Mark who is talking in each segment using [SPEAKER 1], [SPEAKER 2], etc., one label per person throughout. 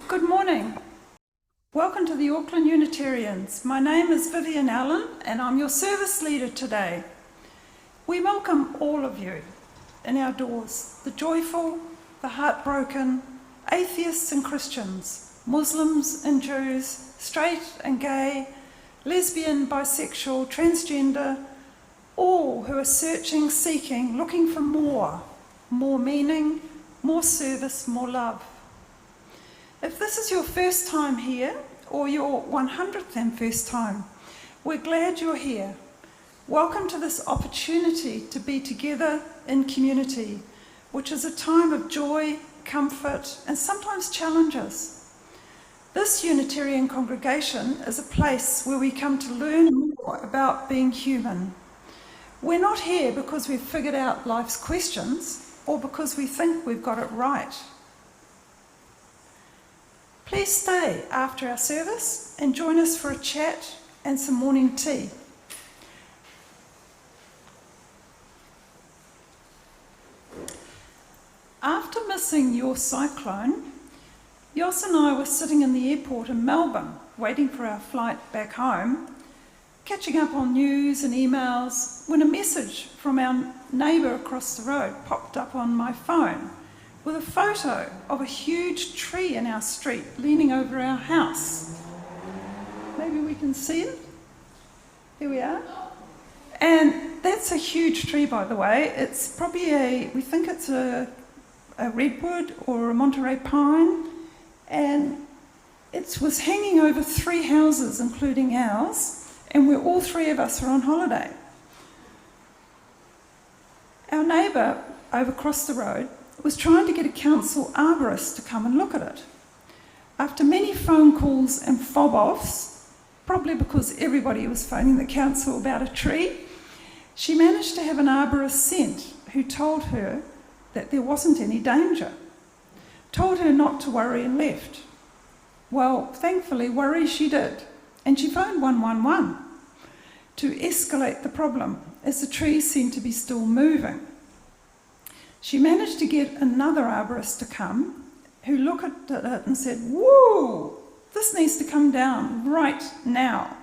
[SPEAKER 1] Good morning. Welcome to the Auckland Unitarians. My name is Viv Allen and I'm your service leader today. We welcome all of you in our doors, the joyful, the heartbroken, atheists and Christians, Muslims and Jews, straight and gay, lesbian, bisexual, transgender, all who are searching, seeking, looking for more meaning, more service, more love. If this is your first time here, or your 100th and first time, we're glad you're here. Welcome to this opportunity to be together in community, which is a time of joy, comfort, and sometimes challenges. This Unitarian congregation is a place where we come to learn more about being human. We're not here because we've figured out life's questions or because we think we've got it right. Please stay after our service and join us for a chat and some morning tea. After missing your cyclone, Jos and I were sitting in the airport in Melbourne, waiting for our flight back home, catching up on news and emails, when a message from our neighbour across the road popped up on my phone with a photo of a huge tree in our street leaning over our house. Maybe we can see it. There we are. And that's a huge tree, by the way. It's probably we think it's a redwood or a Monterey pine, and it was hanging over 3 houses, including ours, and all 3 of us were on holiday. Our neighbour over across the road was trying to get a council arborist to come and look at it. After many phone calls and fob-offs, probably because everybody was phoning the council about a tree, she managed to have an arborist sent who told her that there wasn't any danger, told her not to worry and left. Well, thankfully, worry she did, and she phoned 111 to escalate the problem as the tree seemed to be still moving. She managed to get another arborist to come who looked at it and said, "Whoa, this needs to come down right now."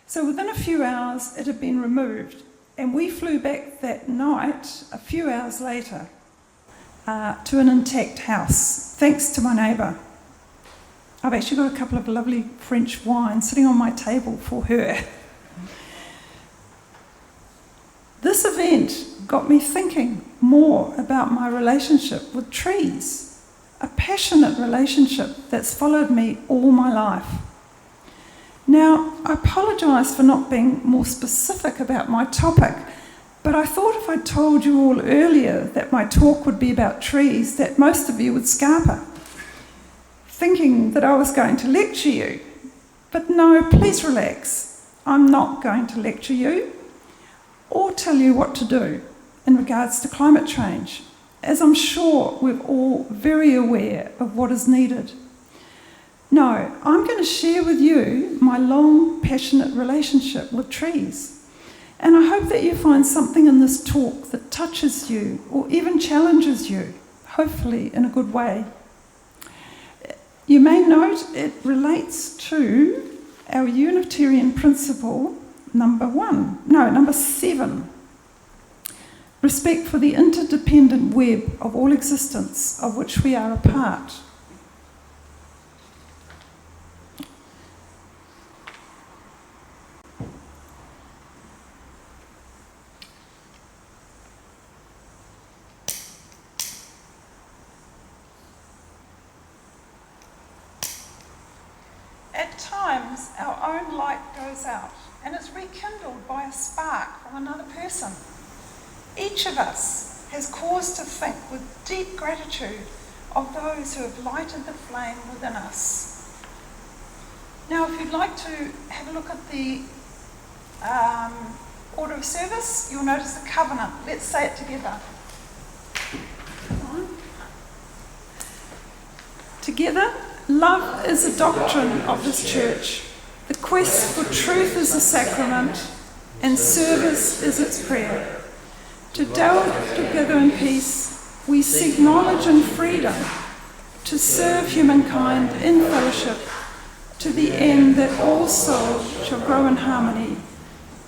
[SPEAKER 1] So within a few hours it had been removed, and we flew back that night, a few hours later, to an intact house, thanks to my neighbour. I've actually got a couple of lovely French wines sitting on my table for her. This event got me thinking more about my relationship with trees, a passionate relationship that's followed me all my life. Now, I apologise for not being more specific about my topic, but I thought if I told you all earlier that my talk would be about trees, that most of you would scarper, thinking that I was going to lecture you. But no, please relax. I'm not going to lecture you or tell you what to do in regards to climate change, as I'm sure we're all very aware of what is needed. No, I'm going to share with you my long, passionate relationship with trees. And I hope that you find something in this talk that touches you or even challenges you, hopefully in a good way. You may note it relates to our Unitarian principle number 7. Respect for the interdependent web of all existence of which we are a part. At times, our own light goes out and is rekindled by a spark from another person. Each of us has cause to think with deep gratitude of those who have lighted the flame within us. Now, if you'd like to have a look at the order of service, you'll notice the covenant. Let's say it together. Together, love is a doctrine of this church. The quest for truth is a sacrament, and service is its prayer. To delve together in peace, we seek knowledge and freedom, to serve humankind in fellowship, to the end that all souls shall grow in harmony.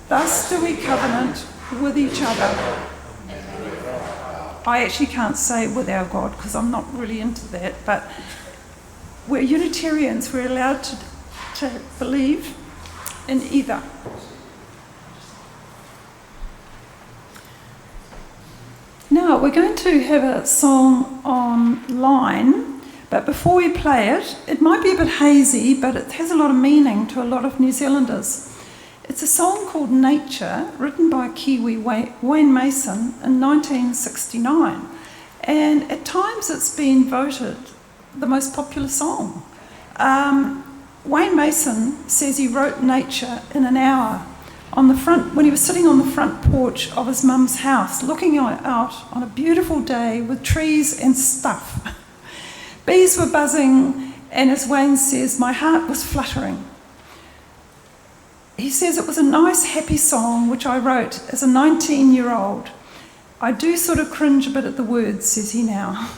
[SPEAKER 1] Thus do we covenant with each other. I actually can't say with our God because I'm not really into that, but we're Unitarians, we're allowed to believe in either. Now, we're going to have a song online, but before we play it, it might be a bit hazy, but it has a lot of meaning to a lot of New Zealanders. It's a song called Nature, written by Kiwi Wayne Mason in 1969, and at times it's been voted the most popular song. Wayne Mason says he wrote Nature in an hour when he was sitting on the front porch of his mum's house, looking out on a beautiful day with trees and stuff. Bees were buzzing, and as Wayne says, my heart was fluttering. He says it was a nice, happy song which I wrote as a 19-year-old. I do sort of cringe a bit at the words, says he now.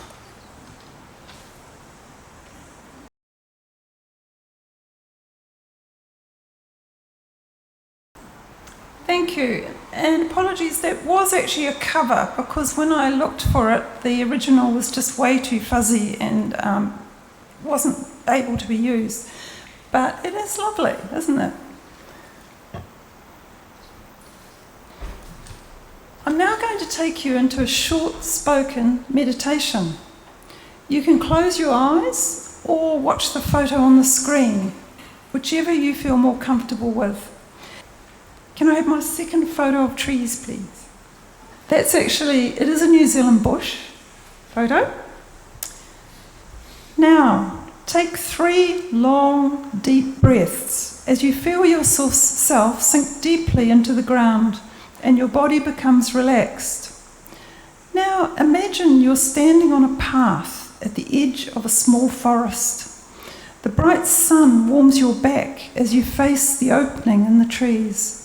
[SPEAKER 1] Thank you, and apologies, that was actually a cover because when I looked for it, the original was just way too fuzzy and wasn't able to be used. But it is lovely, isn't it? I'm now going to take you into a short spoken meditation. You can close your eyes or watch the photo on the screen, whichever you feel more comfortable with. Can I have my second photo of trees, please? It is a New Zealand bush photo. Now, take 3 long, deep breaths as you feel yourself sink deeply into the ground and your body becomes relaxed. Now, imagine you're standing on a path at the edge of a small forest. The bright sun warms your back as you face the opening in the trees.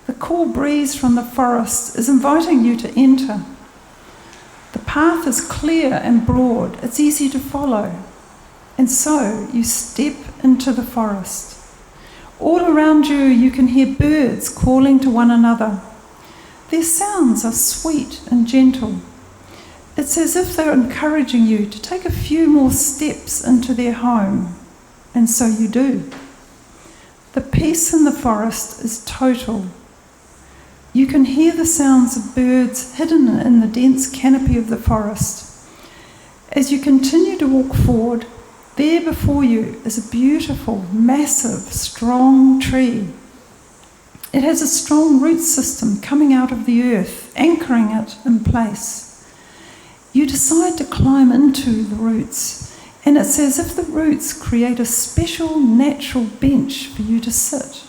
[SPEAKER 1] The cool breeze from the forest is inviting you to enter. The path is clear and broad, it's easy to follow. And so you step into the forest. All around you, you can hear birds calling to one another. Their sounds are sweet and gentle. It's as if they're encouraging you to take a few more steps into their home. And so you do. The peace in the forest is total. You can hear the sounds of birds hidden in the dense canopy of the forest. As you continue to walk forward, there before you is a beautiful, massive, strong tree. It has a strong root system coming out of the earth, anchoring it in place. You decide to climb into the roots, and it's as if the roots create a special natural bench for you to sit.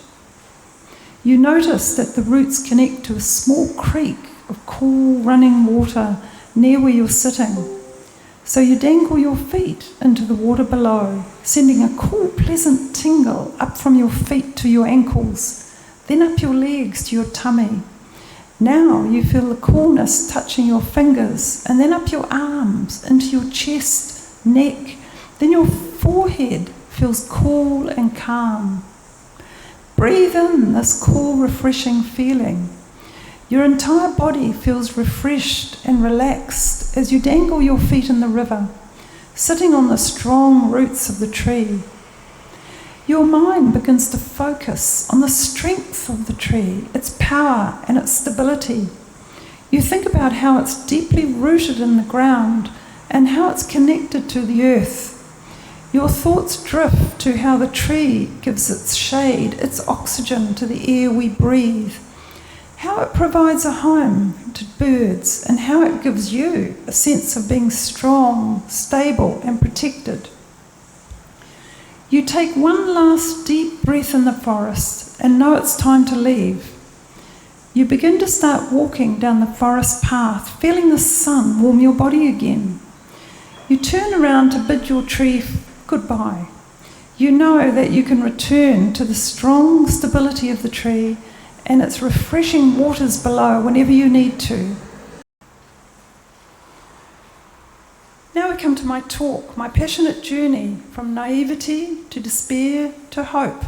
[SPEAKER 1] You notice that the roots connect to a small creek of cool running water near where you're sitting. So you dangle your feet into the water below, sending a cool, pleasant tingle up from your feet to your ankles, then up your legs to your tummy. Now you feel the coolness touching your fingers, and then up your arms, into your chest, neck. Then your forehead feels cool and calm. Breathe in this cool, refreshing feeling. Your entire body feels refreshed and relaxed as you dangle your feet in the river, sitting on the strong roots of the tree. Your mind begins to focus on the strength of the tree, its power and its stability. You think about how it's deeply rooted in the ground and how it's connected to the earth. Your thoughts drift to how the tree gives its shade, its oxygen to the air we breathe, how it provides a home to birds, and how it gives you a sense of being strong, stable, and protected. You take one last deep breath in the forest and know it's time to leave. You begin to start walking down the forest path, feeling the sun warm your body again. You turn around to bid your tree goodbye. You know that you can return to the strong stability of the tree and its refreshing waters below whenever you need to. Now we come to my talk, my passionate journey from naivety to despair to hope.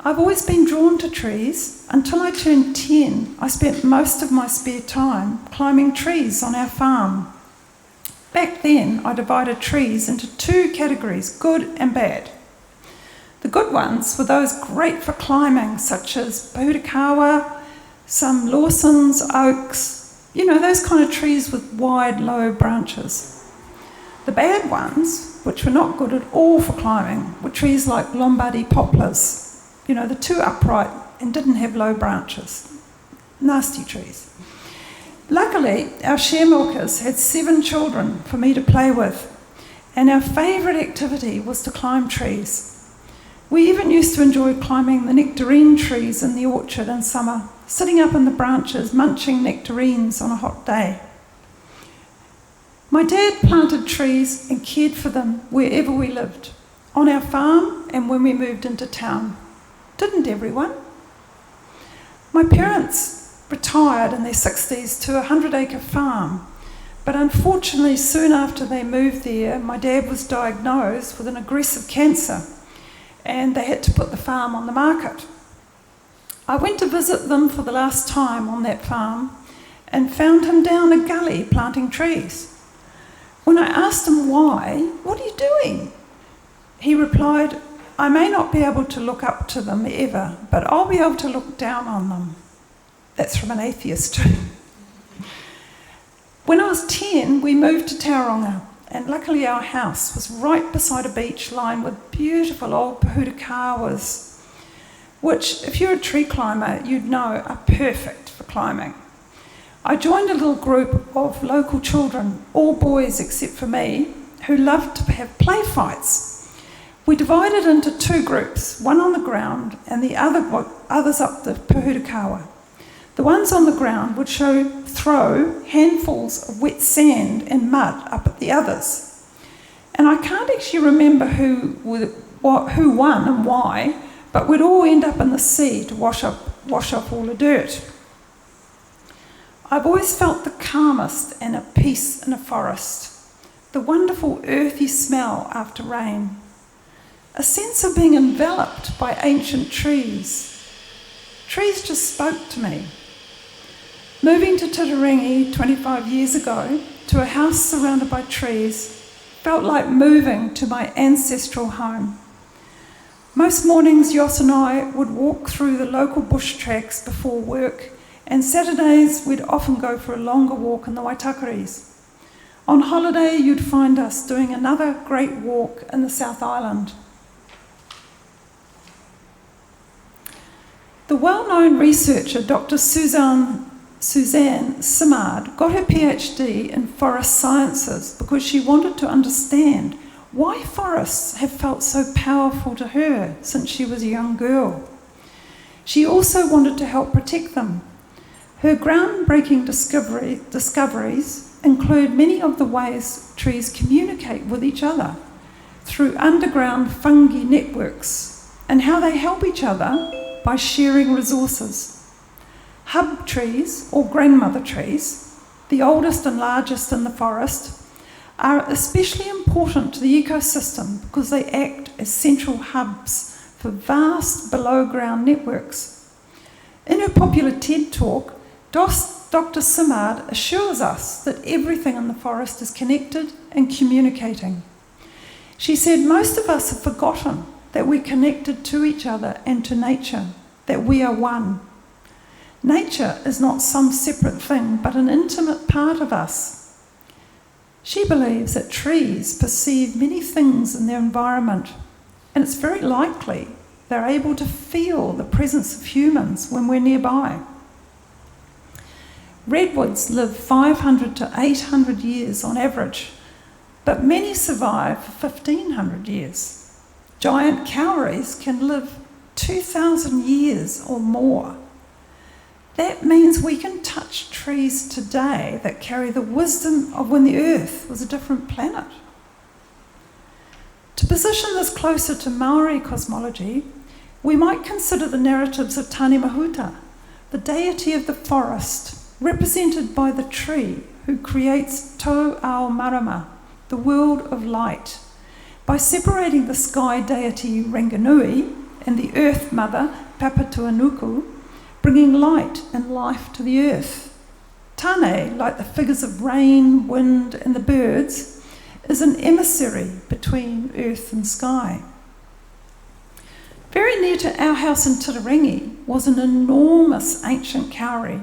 [SPEAKER 1] I've always been drawn to trees. Until I turned 10, I spent most of my spare time climbing trees on our farm. Back then, I divided trees into two categories, good and bad. The good ones were those great for climbing, such as Pahurikawa, some Lawsons, oaks, those kind of trees with wide, low branches. The bad ones, which were not good at all for climbing, were trees like Lombardy poplars, the two upright and didn't have low branches. Nasty trees. Luckily, our share milkers had 7 children for me to play with, and our favourite activity was to climb trees. We even used to enjoy climbing the nectarine trees in the orchard in summer, sitting up in the branches, munching nectarines on a hot day. My dad planted trees and cared for them wherever we lived, on our farm and when we moved into town. Didn't everyone? My parents retired in their 60s to a 100-acre farm, but unfortunately soon after they moved there, my dad was diagnosed with an aggressive cancer and they had to put the farm on the market. I went to visit them for the last time on that farm and found him down a gully planting trees. When I asked him why, "What are you doing?" he replied, "I may not be able to look up to them ever, but I'll be able to look down on them." That's from an atheist too. When I was 10, we moved to Tauranga, and luckily our house was right beside a beach lined with beautiful old Pahurikawas, which, if you're a tree climber, you'd know are perfect for climbing. I joined a little group of local children, all boys except for me, who loved to have play fights. We divided into 2 groups, one on the ground and the others up the Pahurikawa. The ones on the ground would throw handfuls of wet sand and mud up at the others. And I can't actually remember who won and why, but we'd all end up in the sea to wash off all the dirt. I've always felt the calmest and at peace in a forest, the wonderful earthy smell after rain, a sense of being enveloped by ancient trees. Trees just spoke to me. Moving to Titirangi 25 years ago to a house surrounded by trees felt like moving to my ancestral home. Most mornings Jos and I would walk through the local bush tracks before work, and Saturdays we'd often go for a longer walk in the Waitakaris. On holiday you'd find us doing another great walk in the South Island. The well-known researcher Dr. Suzanne Simard got her PhD in forest sciences because she wanted to understand why forests have felt so powerful to her since she was a young girl. She also wanted to help protect them. Her groundbreaking discoveries include many of the ways trees communicate with each other through underground fungi networks and how they help each other by sharing resources. Hub trees, or grandmother trees, the oldest and largest in the forest, are especially important to the ecosystem because they act as central hubs for vast below-ground networks. In her popular TED talk, Dr. Simard assures us that everything in the forest is connected and communicating. She said most of us have forgotten that we're connected to each other and to nature, that we are one. Nature is not some separate thing, but an intimate part of us. She believes that trees perceive many things in their environment, and it's very likely they're able to feel the presence of humans when we're nearby. Redwoods live 500 to 800 years on average, but many survive for 1,500 years. Giant kauris can live 2,000 years or more. That means we can touch trees today that carry the wisdom of when the Earth was a different planet. To position this closer to Maori cosmology, we might consider the narratives of Tane Mahuta, the deity of the forest, represented by the tree who creates Tau Ao Marama, the world of light, by separating the sky deity Ranganui and the earth mother Papatuanuku, bringing light and life to the earth. Tane, like the figures of rain, wind and the birds, is an emissary between earth and sky. Very near to our house in Titirangi was an enormous ancient kauri,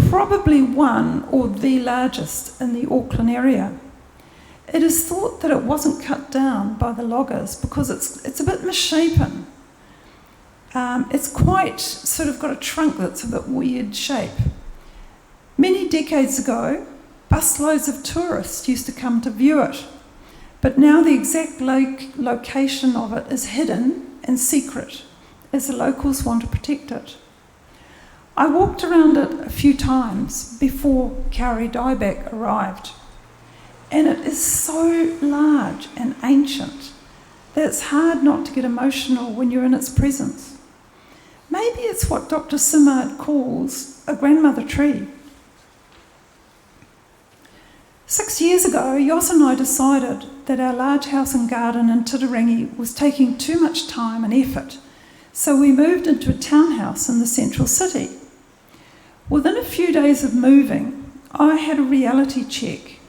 [SPEAKER 1] probably one or the largest in the Auckland area. It is thought that it wasn't cut down by the loggers because it's a bit misshapen. It's quite sort of got a trunk that's a bit weird shape. Many decades ago, busloads of tourists used to come to view it, but now the exact location of it is hidden and secret, as the locals want to protect it. I walked around it a few times before Kauri Dieback arrived, and it is so large and ancient that it's hard not to get emotional when you're in its presence. Maybe it's what Dr. Simard calls a grandmother tree. 6 years ago, Jos and I decided that our large house and garden in Titirangi was taking too much time and effort, so we moved into a townhouse in the central city. Within a few days of moving, I had a reality check.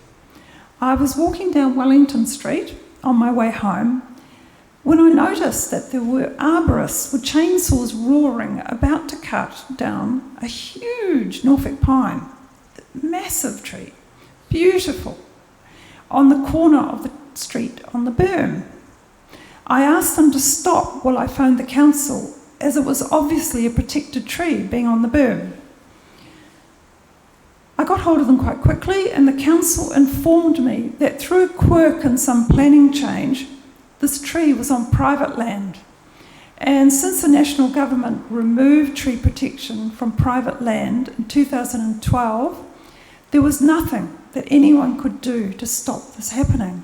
[SPEAKER 1] I was walking down Wellington Street on my way home when I noticed that there were arborists with chainsaws roaring about to cut down a huge Norfolk pine, massive tree, beautiful, on the corner of the street on the berm. I asked them to stop while I phoned the council, as it was obviously a protected tree being on the berm. I got hold of them quite quickly, and the council informed me that through a quirk and some planning change, this tree was on private land. And since the national government removed tree protection from private land in 2012, there was nothing that anyone could do to stop this happening.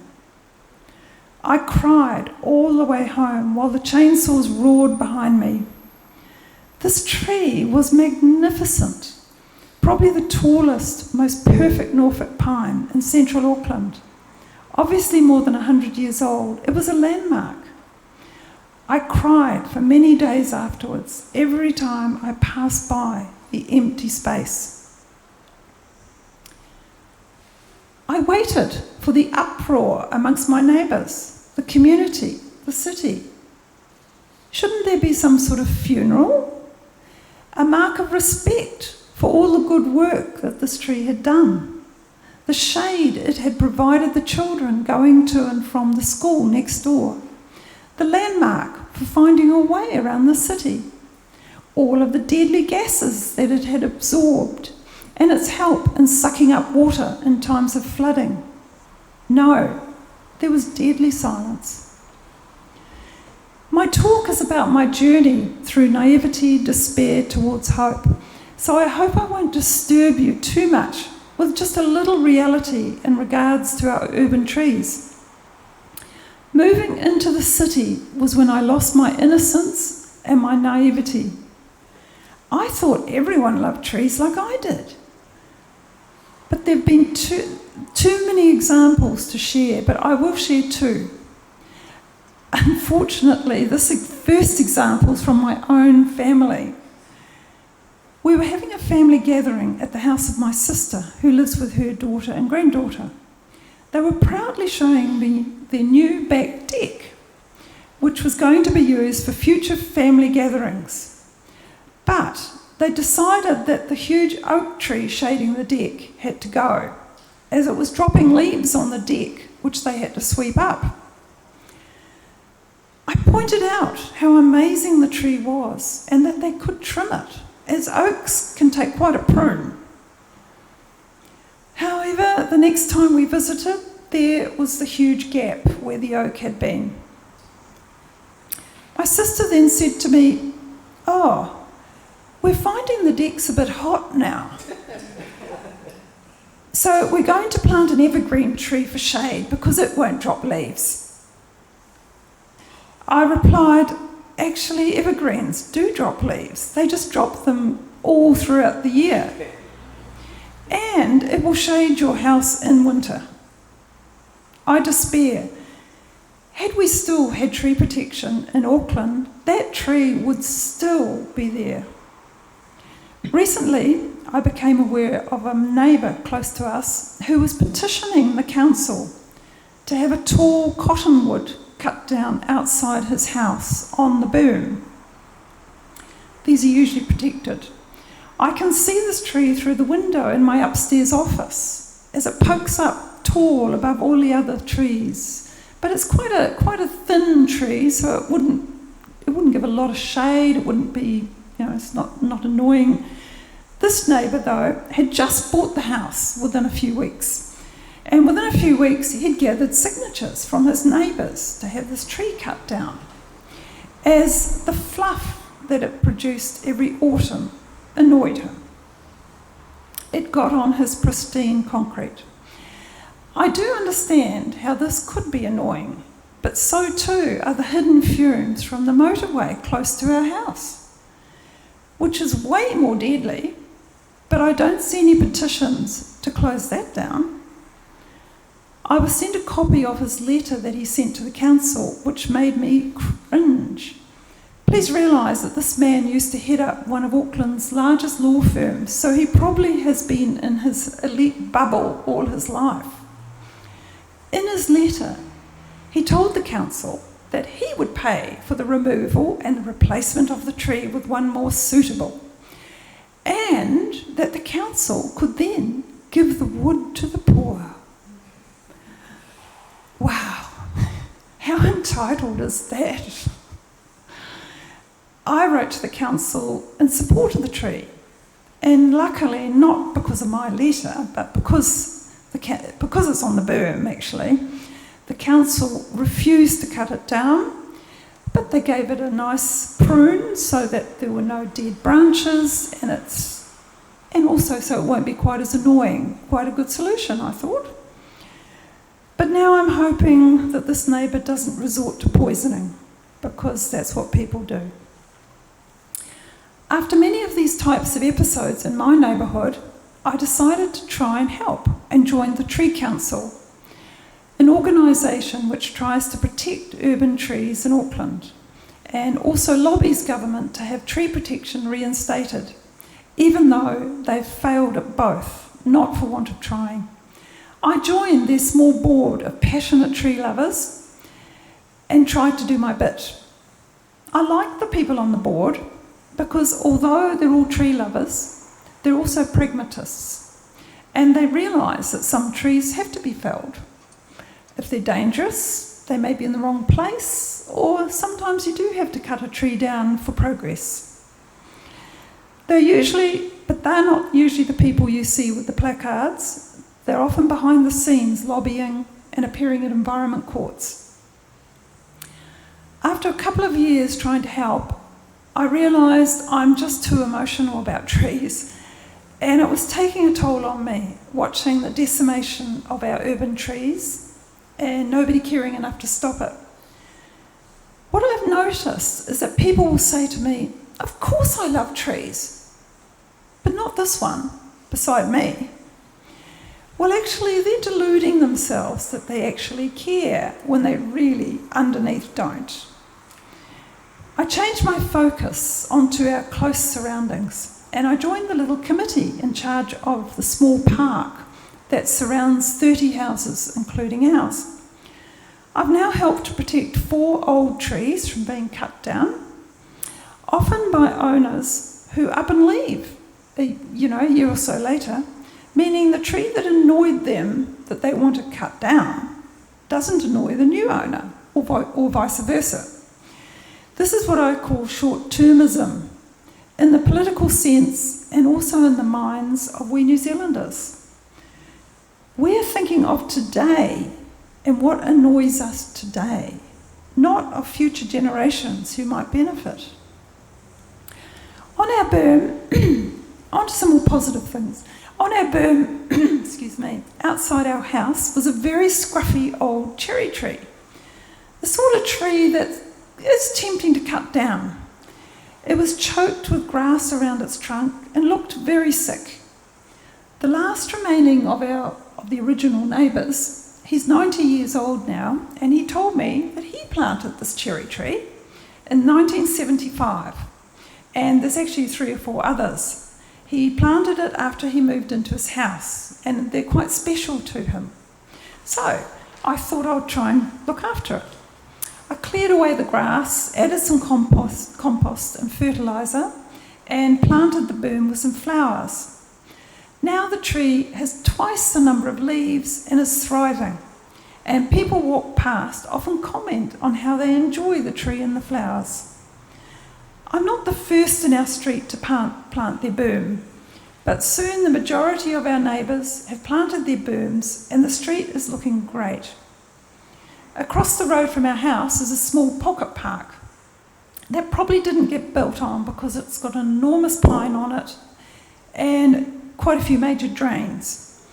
[SPEAKER 1] I cried all the way home while the chainsaws roared behind me. This tree was magnificent, probably the tallest, most perfect Norfolk pine in central Auckland. Obviously more than 100 years old, it was a landmark. I cried for many days afterwards, every time I passed by the empty space. I waited for the uproar amongst my neighbours, the community, the city. Shouldn't there be some sort of funeral? A mark of respect for all the good work that this tree had done. The shade it had provided the children going to and from the school next door. The landmark for finding a way around the city. All of the deadly gases that it had absorbed, and its help in sucking up water in times of flooding. No, there was deadly silence. My talk is about my journey through naivety, despair towards hope, so I hope I won't disturb you too much with just a little reality in regards to our urban trees. Moving into the city was when I lost my innocence and my naivety. I thought everyone loved trees like I did. But there have been too many examples to share, but I will share two. Unfortunately, this first example is from my own family. We were having a family gathering at the house of my sister, who lives with her daughter and granddaughter. They were proudly showing me their new back deck, which was going to be used for future family gatherings. But they decided that the huge oak tree shading the deck had to go, as it was dropping leaves on the deck, which they had to sweep up. I pointed out how amazing the tree was and that they could trim it, as oaks can take quite a prune. However, the next time we visited, there was the huge gap where the oak had been. My sister then said to me, "Oh, we're finding the deck's a bit hot now. So we're going to plant an evergreen tree for shade because it won't drop leaves." I replied, "Actually, evergreens do drop leaves. They just drop them all throughout the year." and it will shade your house in winter. I despair. Had we still had tree protection in Auckland, that tree would still be there. Recently, I became aware of a neighbour close to us who was petitioning the council to have a tall cottonwood cut down outside his house on the boom. These are usually protected. I can see this tree through the window in my upstairs office as it pokes up tall above all the other trees. But it's quite a thin tree, so it wouldn't give a lot of shade. It wouldn't be, it's not annoying. This neighbour, though, had just bought the house within a few weeks. And within a few weeks, he had gathered signatures from his neighbours to have this tree cut down, as the fluff that it produced every autumn annoyed him. It got on his pristine concrete. I do understand how this could be annoying, but so too are the hidden fumes from the motorway close to our house, which is way more deadly, but I don't see any petitions to close that down. I was sent a copy of his letter that he sent to the council, which made me cringe. Please realise that this man used to head up one of Auckland's largest law firms, so he probably has been in his elite bubble all his life. In his letter, he told the council that he would pay for the removal and the replacement of the tree with one more suitable, and that the council could then give the wood to the poor. Wow, how entitled is that? I wrote to the council in support of the tree, and luckily not because of my letter, but because it's on the boom, actually, the council refused to cut it down, but they gave it a nice prune so that there were no dead branches, and also so it won't be quite as annoying. Quite a good solution, I thought. But now I'm hoping that this neighbour doesn't resort to poisoning, because that's what people do. After many of these types of episodes in my neighbourhood, I decided to try and help and joined the Tree Council, an organisation which tries to protect urban trees in Auckland and also lobbies government to have tree protection reinstated, even though they've failed at both, not for want of trying. I joined their small board of passionate tree lovers and tried to do my bit. I like the people on the board because although they're all tree lovers, they're also pragmatists, and they realise that some trees have to be felled. If they're dangerous, they may be in the wrong place, or sometimes you do have to cut a tree down for progress. They're not usually the people you see with the placards. They're often behind the scenes lobbying and appearing at environment courts. After a couple of years trying to help, I realised I'm just too emotional about trees. And it was taking a toll on me, watching the decimation of our urban trees and nobody caring enough to stop it. What I've noticed is that people will say to me, "Of course I love trees, but not this one beside me." Well, actually, they're deluding themselves that they actually care when they really underneath don't. I changed my focus onto our close surroundings, and I joined the little committee in charge of the small park that surrounds 30 houses, including ours. I've now helped to protect 4 old trees from being cut down, often by owners who up and leave, a year or so later, meaning the tree that annoyed them that they want to cut down doesn't annoy the new owner, or vice versa. This is what I call short-termism, in the political sense and also in the minds of we New Zealanders. We're thinking of today and what annoys us today, not of future generations who might benefit. On our berm, on to some more positive things. On our berm, outside our house was a very scruffy old cherry tree. The sort of tree that is tempting to cut down. It was choked with grass around its trunk and looked very sick. The last remaining of the original neighbours, he's 90 years old now, and he told me that he planted this cherry tree in 1975, and there's actually 3 or 4 others. He planted it after he moved into his house, and they're quite special to him. So I thought I'd try and look after it. I cleared away the grass, added some compost and fertiliser, and planted the boom with some flowers. Now the tree has twice the number of leaves and is thriving, and people walk past often comment on how they enjoy the tree and the flowers. I'm not the first in our street to plant their boom, but soon the majority of our neighbours have planted their booms and the street is looking great. Across the road from our house is a small pocket park. That probably didn't get built on because it's got an enormous pine on it and quite a few major drains.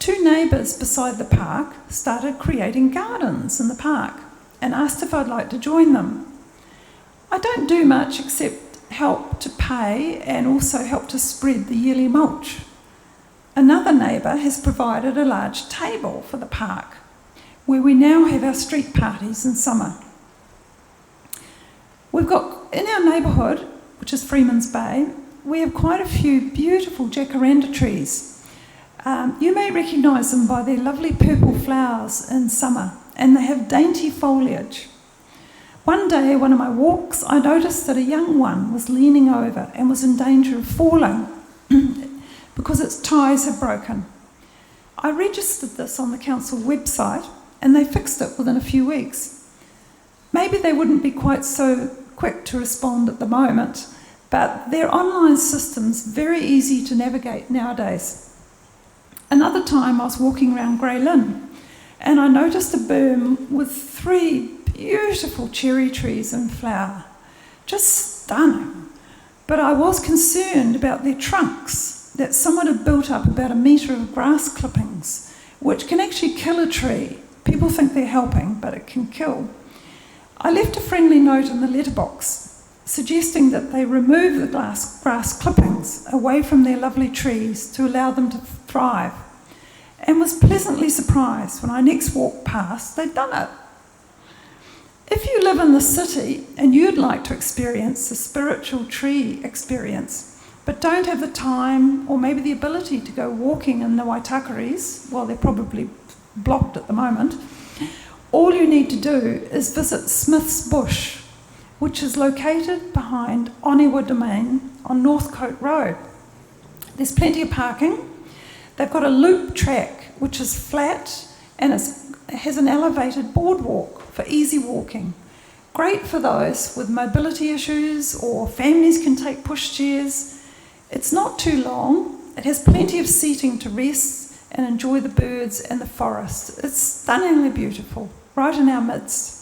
[SPEAKER 1] 2 neighbours beside the park started creating gardens in the park and asked if I'd like to join them. I don't do much except help to pay and also help to spread the yearly mulch. Another neighbour has provided a large table for the park, where we now have our street parties in summer. We've got, in our neighbourhood, which is Freeman's Bay, we have quite a few beautiful jacaranda trees. You may recognise them by their lovely purple flowers in summer, and they have dainty foliage. One day, one of my walks, I noticed that a young one was leaning over and was in danger of falling because its ties had broken. I registered this on the council website, and they fixed it within a few weeks. Maybe they wouldn't be quite so quick to respond at the moment, but their online system's very easy to navigate nowadays. Another time I was walking around Grey Lynn, and I noticed a boom with 3 beautiful cherry trees in flower. Just stunning. But I was concerned about their trunks, that someone had built up about 1 metre of grass clippings, which can actually kill a tree. People think they're helping, but it can kill. I left a friendly note in the letterbox suggesting that they remove the grass clippings away from their lovely trees to allow them to thrive, and was pleasantly surprised when I next walked past they'd done it. If you live in the city and you'd like to experience the spiritual tree experience, but don't have the time or maybe the ability to go walking in the Waitakaris, well, they're probably blocked at the moment, all you need to do is visit Smith's Bush, which is located behind Onewa Domain on Northcote Road. There's plenty of parking. They've got a loop track which is flat and has an elevated boardwalk for easy walking. Great for those with mobility issues, or families can take pushchairs. It's not too long. It has plenty of seating to rest and enjoy the birds and the forest. It's stunningly beautiful, right in our midst.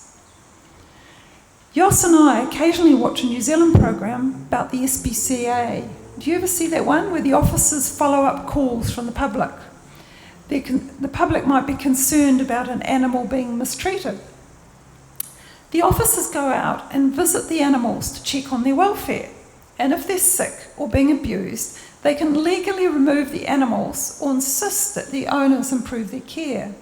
[SPEAKER 1] Jos and I occasionally watch a New Zealand program about the SPCA. Do you ever see that one where the officers follow up calls from the public? The public might be concerned about an animal being mistreated. The officers go out and visit the animals to check on their welfare, and if they're sick or being abused, they can legally remove the animals or insist that the owners improve their care.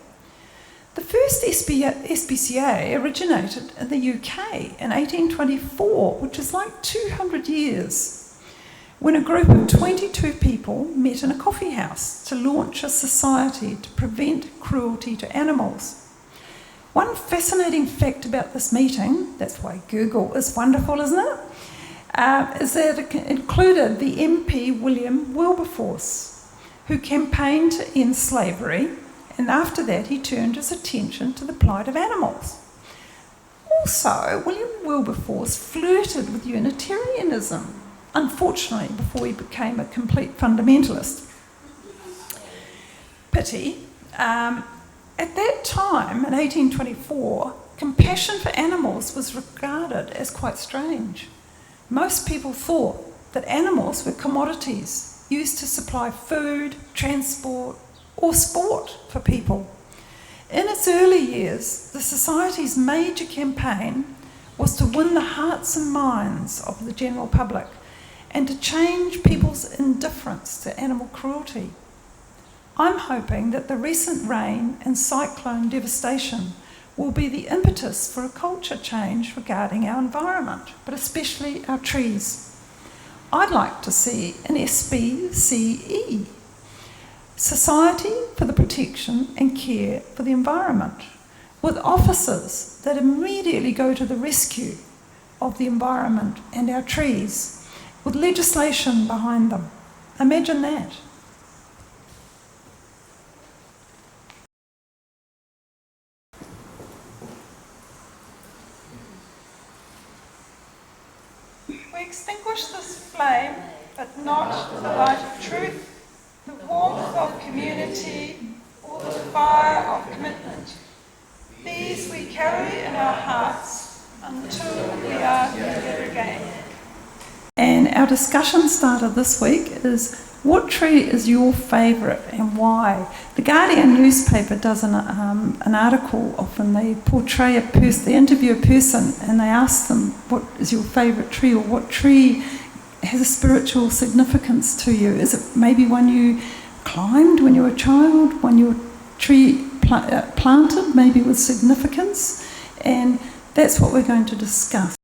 [SPEAKER 1] The first SPCA originated in the UK in 1824, which is like 200 years, when a group of 22 people met in a coffee house to launch a society to prevent cruelty to animals. One fascinating fact about this meeting, that's why Google is wonderful, isn't it? Is that it included the MP William Wilberforce, who campaigned to end slavery, and after that he turned his attention to the plight of animals. Also, William Wilberforce flirted with Unitarianism, unfortunately, before he became a complete fundamentalist. Pity. At that time, in 1824, compassion for animals was regarded as quite strange. Most people thought that animals were commodities used to supply food, transport, or sport for people. In its early years, the Society's major campaign was to win the hearts and minds of the general public and to change people's indifference to animal cruelty. I'm hoping that the recent rain and cyclone devastation will be the impetus for a culture change regarding our environment, but especially our trees. I'd like to see an SPCE, Society for the Protection and Care for the Environment, with officers that immediately go to the rescue of the environment and our trees, with legislation behind them. Imagine that. We extinguish this flame, but not the light of truth, the warmth of community, or the fire of commitment. These we carry in our hearts until we are together again. And our discussion starter this week is, what tree is your favourite and why? The Guardian newspaper does an article. Often they portray a person, they interview a person and they ask them, what is your favourite tree, or what tree has a spiritual significance to you? Is it maybe one you climbed when you were a child, when you were tree planted, maybe with significance? And that's what we're going to discuss.